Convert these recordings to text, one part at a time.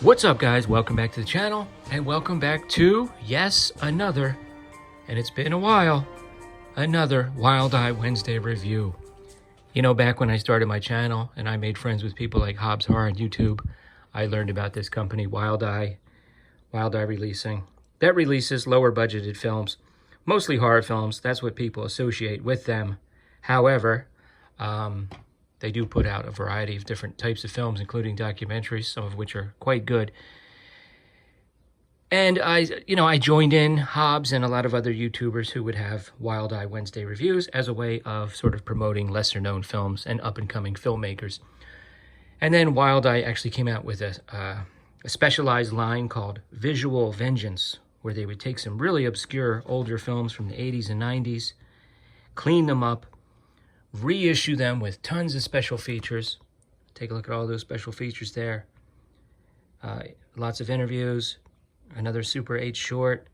What's up, guys? Welcome back to the channel, and welcome back to, yes, another, and it's been a while, another Wildeye Wednesday review. You know, back when I started my channel and I made friends with people like Hobbs Horror on YouTube, I learned about this company, Wildeye Releasing, that releases lower budgeted films, mostly horror films. That's what people associate with them. However, they do put out a variety of different types of films, including documentaries, some of which are quite good. And I joined in Hobbs and a lot of other YouTubers who would have Wildeye Wednesday reviews as a way of sort of promoting lesser known films and up and coming filmmakers. And then Wildeye actually came out with a specialized line called Visual Vengeance, where they would take some really obscure older films from the 80s and 90s, clean them up, reissue them with tons of special features. Take a look at all those special features there. Lots of interviews, another Super 8 short,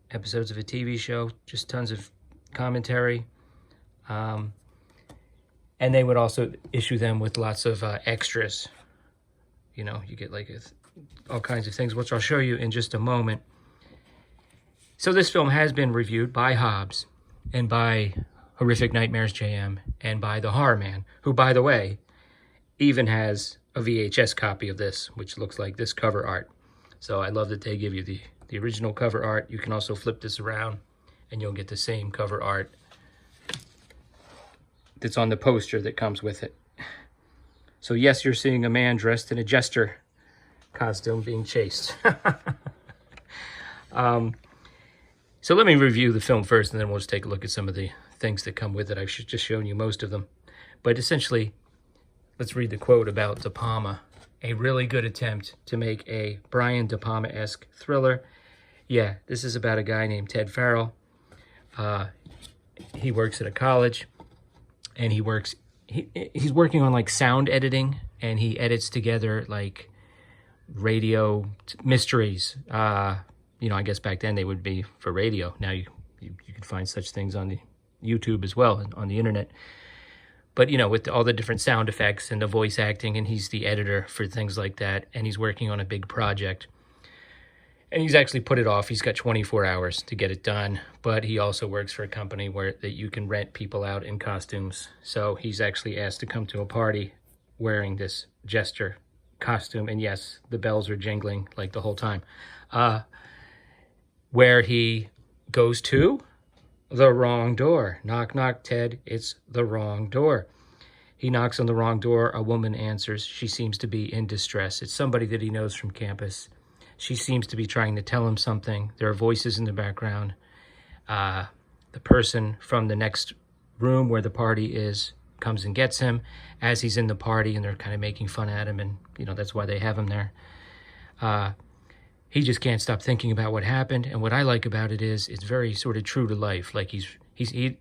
episodes of a TV show, just tons of commentary. And they would also issue them with lots of extras. You know, you get like all kinds of things, which I'll show you in just a moment. So this film has been reviewed by Hobbs and by Horrific Nightmares JM and by the Horror Man, who, by the way, even has a VHS copy of this, which looks like this cover art. So I love that they give you the original cover art. You can also flip this around and you'll get the same cover art that's on the poster that comes with it. So yes, you're seeing a man dressed in a jester costume being chased. So let me review the film first, and then we'll just take a look at some of the things that come with it. I've just shown you most of them. But essentially, let's read the quote about De Palma. A really good attempt to make a Brian De Palma-esque thriller. Yeah, this is about a guy named Ted Farrell. He works at a college, and he's working on like sound editing, and he edits together like radio mysteries. You know, I guess back then they would be for radio. Now you can find such things on the YouTube as well, on the internet. But, you know, with all the different sound effects and the voice acting, and he's the editor for things like that, and he's working on a big project. And he's actually put it off. He's got 24 hours to get it done, but he also works for a company that you can rent people out in costumes. So he's actually asked to come to a party wearing this jester costume, and yes, the bells are jingling like the whole time. Where he goes to the wrong door. Knock, knock, Ted. It's the wrong door. He knocks on the wrong door. A woman answers. She seems to be in distress. It's somebody that he knows from campus. She seems to be trying to tell him something. There are voices in the background. The person from the next room where the party is comes and gets him as he's in the party, and they're kind of making fun at him, and, you know, that's why they have him there. He just can't stop thinking about what happened, and what I like about it is it's very sort of true to life. Like he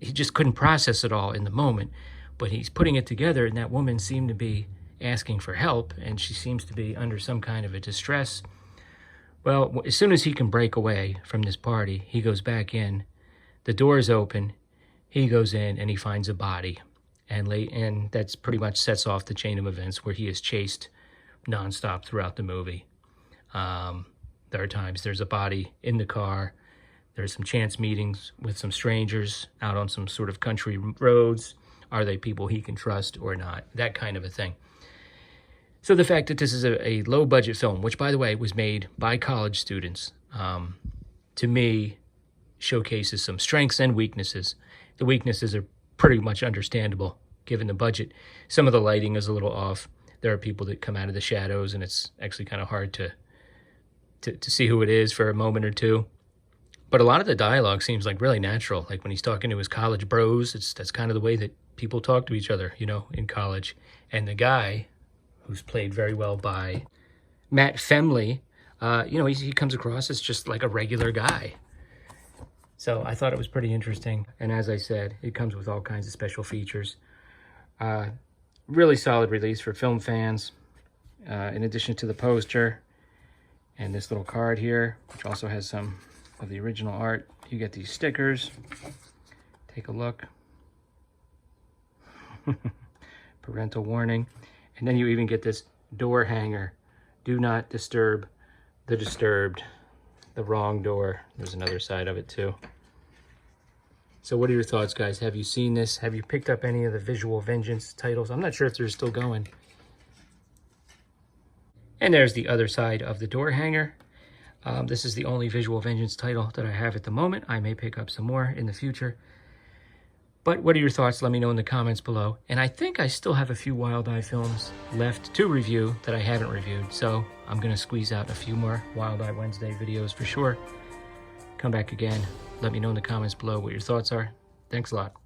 just couldn't process it all in the moment, but he's putting it together, and that woman seemed to be asking for help, and she seems to be under some kind of a distress. Well, as soon as he can break away from this party, he goes back in. The door is open. He goes in, and he finds a body, and that's pretty much sets off the chain of events where he is chased nonstop throughout the movie. There are times there's a body in the car. There's some chance meetings with some strangers out on some sort of country roads. Are they people he can trust or not? That kind of a thing. So the fact that this is a low-budget film, which, by the way, was made by college students, to me, showcases some strengths and weaknesses. The weaknesses are pretty much understandable, given the budget. Some of the lighting is a little off. There are people that come out of the shadows, and it's actually kind of hard to see who it is for a moment or two. But a lot of the dialogue seems like really natural. Like when he's talking to his college bros, that's kind of the way that people talk to each other, you know, in college. And the guy, who's played very well by Matt Femley, you know, he comes across as just like a regular guy. So I thought it was pretty interesting. And as I said, it comes with all kinds of special features. Really solid release for film fans. In addition to the poster and this little card here, which also has some of the original art, you get these stickers. Take a look. Parental warning. And then you even get this door hanger. Do not disturb the disturbed. The wrong door. There's another side of it too. So what are your thoughts, guys? Have you seen this? Have you picked up any of the Visual Vengeance titles? I'm not sure if they're still going. And there's the other side of the door hanger. This is the only Visual Vengeance title that I have at the moment. I may pick up some more in the future. But what are your thoughts? Let me know in the comments below. And I think I still have a few Wildeye films left to review that I haven't reviewed. So I'm going to squeeze out a few more Wildeye Wednesday videos for sure. Come back again. Let me know in the comments below what your thoughts are. Thanks a lot.